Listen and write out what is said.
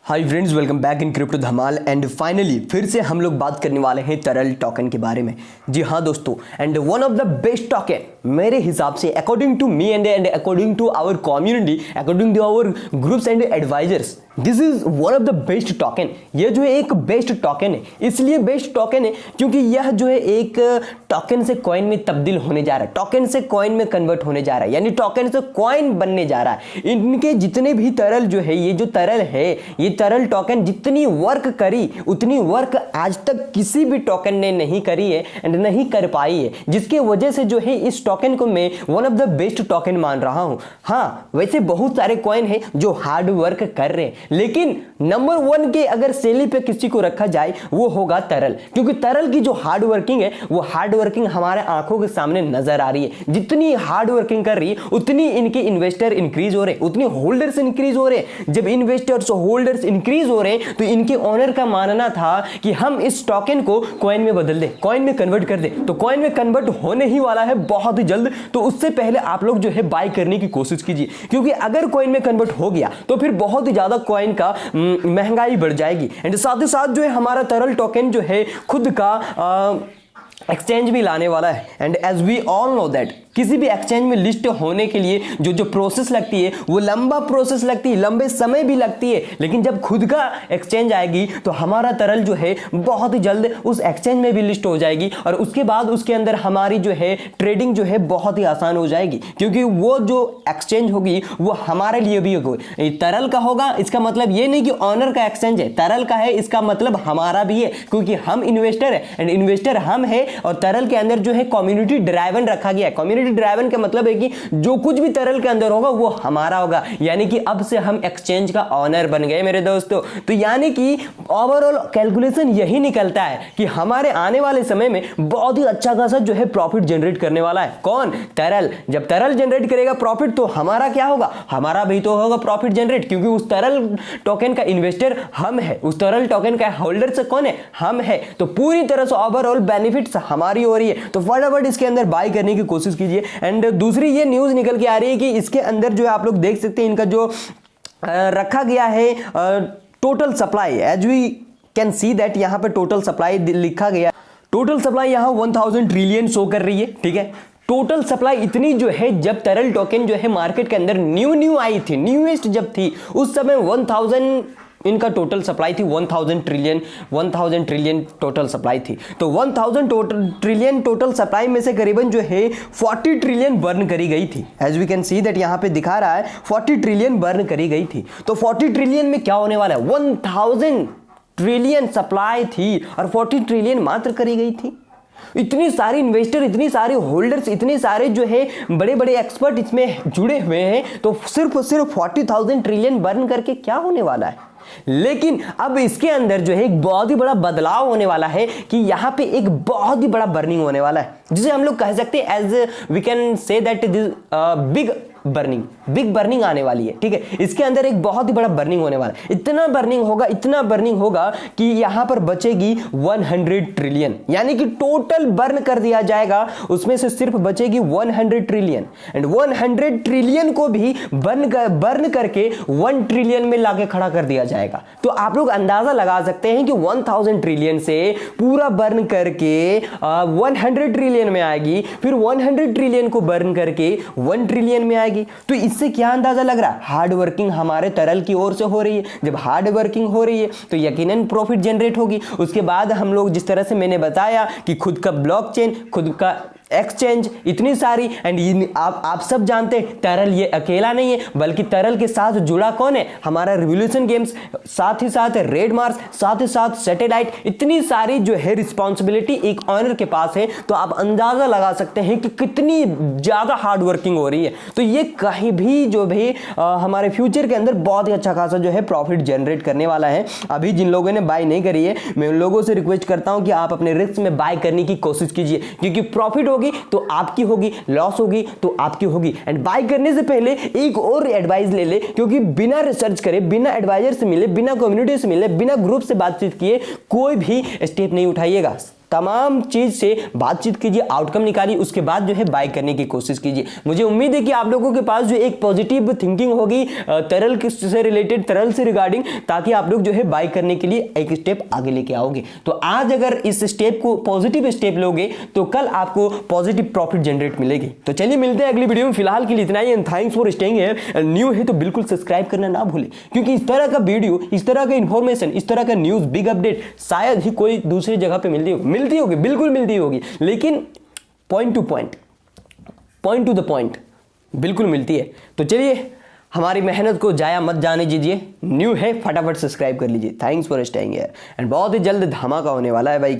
Hi friends, welcome back in crypto Dhamaal. And finally फिर से हम लोग बात करने वाले हैं तरल टोकन के बारे में। जी हाँ दोस्तों, and one of the best token मेरे हिसाब से according to me and according to our community, according to our groups and advisors, this is one of the best token. ये जो है एक बेस्ट टोकन है, इसलिए बेस्ट टोकन है क्योंकि यह जो है एक टोकन से कॉइन में तब्दील होने जा रहा है, टोकन से कॉइन में कन्वर्ट होने जा रहा है, यानी टोकन से कॉइन बनने जा रहा है। इनके जितने भी तरल जो है, ये जो तरल है, ये तरल टोकन जितनी वर्क करी उतनी वर्क आज तक किसी भी टोकन ने नहीं करी है एंड नहीं कर पाई है, जिसके वजह से जो है इस टोकन को मैं one of the best token मान रहा हूं। हाँ, वैसे बहुत सारे कॉइन है जो हार्ड वर्क कर रहे हैं, लेकिन नंबर 1 के अगर सैली पे किसी को रखा जाए वो होगा तरल, क्योंकि तरल की जो हार्ड वर्किंग है वो हार्ड वर्किंग हमारे आंखों के सामने नजर आ रही है। जितनी हार्ड वर्किंग कर रही है उतनी इनके इन्वेस्टर इंक्रीज हो रहे हैं, उतनी होल्डर्स इंक्रीज हो रहे हैं। जब इन्वेस्टर्स होल्डर्स इंक्रीज हो रहे हैं तो इनके ओनर का मानना था कि हम इस टोकन को कॉइन में बदल दें, कॉइन में कन्वर्ट कर दें। तो कॉइन में कन्वर्ट होने ही वाला है बहुत ही जल्द, तो उससे पहले आप लोग जो है बाय करने की कोशिश कीजिए, क्योंकि अगर कॉइन में कन्वर्ट हो गया तो फिर बहुत ही ज्यादा कॉइन का महंगाई बढ़ जाएगी। एंड साथ ही साथ जो है हमारा तरल टोकन जो है खुद का एक्सचेंज भी लाने वाला है। And as we all know that किसी भी एक्सचेंज में लिस्ट होने के लिए जो प्रोसेस लगती है वो लंबा प्रोसेस लगती है, लंबे समय भी लगती है, लेकिन जब खुद का एक्सचेंज आएगी तो हमारा तरल जो है बहुत ही जल्द उस एक्सचेंज में भी लिस्ट हो जाएगी और उसके बाद उसके अंदर हमारी जो है ट्रेडिंग जो है बहुत ही आसान हो जाएगी, क्योंकि वो जो एक्सचेंज होगी वो हमारे लिए भी होगी। तरल का होगा इसका मतलब ये नहीं कि ऑनर का एक्सचेंज है, तरल का है इसका मतलब हमारा भी है, क्योंकि हम इन्वेस्टर है एंड इन्वेस्टर हम है। और तरल के अंदर जो है कम्युनिटी ड्राइवन रखा गया है। कम्युनिटी ड्राइवन का मतलब है कि जो कुछ भी तरल के अंदर होगा वो हमारा होगा, यानी कि अब से हम एक्सचेंज का ऑनर बन गए मेरे दोस्तों। तो यानी कि ओवरऑल कैलकुलेशन यही निकलता है कि हमारे आने वाले समय में बहुत ही अच्छा खासा जो है प्रॉफिट जनरेट करने वाला है। कौन? तरल। जब तरल जनरेट करेगा प्रॉफिट तो हमारा क्या होगा? हमारा भी तो होगा प्रॉफिट जनरेट, क्योंकि उस तरल टोकन का इन्वेस्टर हम है, उस तरल टोकन का होल्डर से कौन है? हम है। तो पूरी तरह से ओवरऑल बेनिफिट्स हमारी हो रही है। तो फटाफट इसके अंदर बाय करने की कोशिश कीजिए। एंड दूसरी ये न्यूज निकल के आ रही है कि इसके अंदर जो है आप लोग देख सकते हैं इनका जो रखा गया है total supply, as we can see that यहां पे टोटल सप्लाई लिखा गया। टोटल सप्लाई यहां 1000 ट्रिलियन शो कर रही है, ठीक है। टोटल सप्लाई इतनी जो है, जब तरल टोकन जो है मार्केट के अंदर न्यू आई थी, न्यूएस्ट जब थी, उस समय 1000 इनका टोटल सप्लाई थी। 1000 ट्रिलियन टोटल सप्लाई थी। तो 1000 ट्रिलियन टोटल सप्लाई में से करीबन जो है 40 ट्रिलियन बर्न करी गई थी। As we can see that यहां पे दिखा रहा है 40 ट्रिलियन बर्न करी गई थी। तो 40 ट्रिलियन में क्या होने वाला है? 1000 ट्रिलियन सप्लाई थी और 40 ट्रिलियन मात्र करी गई थी। इतनी सारी इन्वेस्टर, इतनी सारे होल्डर्स, इतने सारे जो है बड़े बड़े एक्सपर्ट इसमें जुड़े हुए हैं, तो सिर्फ 40,000 ट्रिलियन बर्न करके क्या होने वाला है? लेकिन अब इसके अंदर जो है एक बहुत ही बड़ा बदलाव होने वाला है कि यहां पे एक बहुत ही बड़ा बर्निंग होने वाला है, जिसे हम लोग कह सकते हैं as we can say that this big burning आने वाली है, ठीक है। इसके अंदर एक बहुत ही बड़ा बर्निंग होने वाला है। इतना बर्निंग होगा कि यहां पर बचेगी 100 ट्रिलियन, यानी कि टोटल बर्न कर दिया जाएगा, उसमें से सिर्फ बचेगी 100 ट्रिलियन। एंड 100 ट्रिलियन को भी बर्न करके 1 ट्रिलियन में लाके खड़ा कर दिया जाएगा। तो आप लोग अंदाजा लगा सकते हैं कि 1000 ट्रिलियन से पूरा बर्न करके 100 ट्रिलियन में आएगी, फिर 100 ट्रिलियन को बर्न करके 1 ट्रिलियन में आएगी। तो इससे क्या अंदाजा लग रहा है? हार्ड वर्किंग हमारे तरल की ओर से हो रही है। जब हार्ड वर्किंग हो रही है तो यकीनन प्रॉफिट जनरेट होगी। उसके बाद हम लोग जिस तरह से मैंने बताया कि खुद का ब्लॉकचेन, खुद का एक्सचेंज, इतनी सारी, एंड आप सब जानते हैं तरल ये अकेला नहीं है, बल्कि तरल के साथ जुड़ा कौन है? हमारा रिवॉल्यूशन गेम्स, साथ ही साथ रेड मार्स, साथ ही साथ सैटेलाइट, इतनी सारी जो है रिस्पॉन्सिबिलिटी एक ऑनर के पास है। तो आप अंदाजा लगा सकते हैं कि कितनी ज्यादा हार्ड वर्किंग हो रही है। तो ये कहीं भी जो भी हमारे फ्यूचर के अंदर बहुत ही अच्छा खासा जो है प्रॉफिट जनरेट करने वाला है। अभी जिन लोगों ने बाय नहीं करी है, मैं उन लोगों से रिक्वेस्ट करता हूं कि आप अपने रिस्क में बाय करने की कोशिश कीजिए, क्योंकि प्रॉफिट होगी तो आपकी होगी, लॉस होगी तो आपकी होगी। एंड बाय करने से पहले एक और एडवाइस ले ले, क्योंकि बिना रिसर्च करे, बिना एडवाइजर से मिले, बिना कम्युनिटी से मिले, बिना ग्रुप से बातचीत किए कोई भी स्टेप नहीं उठाइएगा। तमाम चीज से बातचीत कीजिए, आउटकम निकालिए, उसके बाद जो है बाय करने की कोशिश कीजिए। मुझे उम्मीद है कि आप लोगों के पास जो एक पॉजिटिव थिंकिंग होगी तरल से रिलेटेड, तरल से रिगार्डिंग, ताकि आप लोग जो है बाय करने के लिए एक स्टेप आगे लेके आओगे। तो आज अगर इस स्टेप को पॉजिटिव स्टेप लोगे तो कल आपको पॉजिटिव प्रॉफिट जनरेट मिलेगी। तो चलिए मिलते हैं अगली वीडियो में, फिलहाल के लिए इतना ही। And thanks for staying here. New है तो बिल्कुल सब्सक्राइब करना ना भूलें, क्योंकि इस तरह का वीडियो, इस तरह का इंफॉर्मेशन, इस तरह का न्यूज, बिग अपडेट शायद ही कोई दूसरी जगह पे मिलती होगी, बिल्कुल मिलती होगी, लेकिन पॉइंट टू द पॉइंट बिल्कुल मिलती है। तो चलिए हमारी मेहनत को जाया मत जाने दीजिए। न्यू है फटाफट सब्सक्राइब कर लीजिए। Thanks for staying here. And बहुत ही जल्द धमाका होने वाला है भाई।